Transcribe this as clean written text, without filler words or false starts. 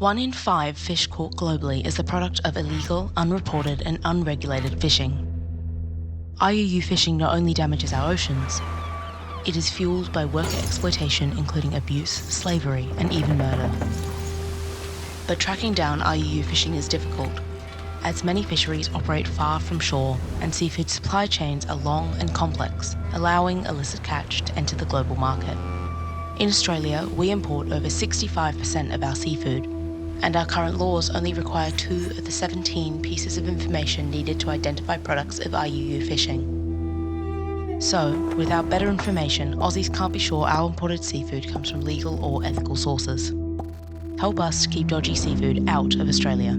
1 in 5 fish caught globally is the product of illegal, unreported and unregulated fishing. IUU fishing not only damages our oceans, it is fueled by worker exploitation including abuse, slavery and even murder. But tracking down IUU fishing is difficult, as many fisheries operate far from shore and seafood supply chains are long and complex, allowing illicit catch to enter the global market. In Australia, we import over 65% of our seafood, and our current laws only require 2 of the 17 pieces of information needed to identify products of IUU fishing. So, without better information, Aussies can't be sure our imported seafood comes from legal or ethical sources. Help us keep dodgy seafood out of Australia.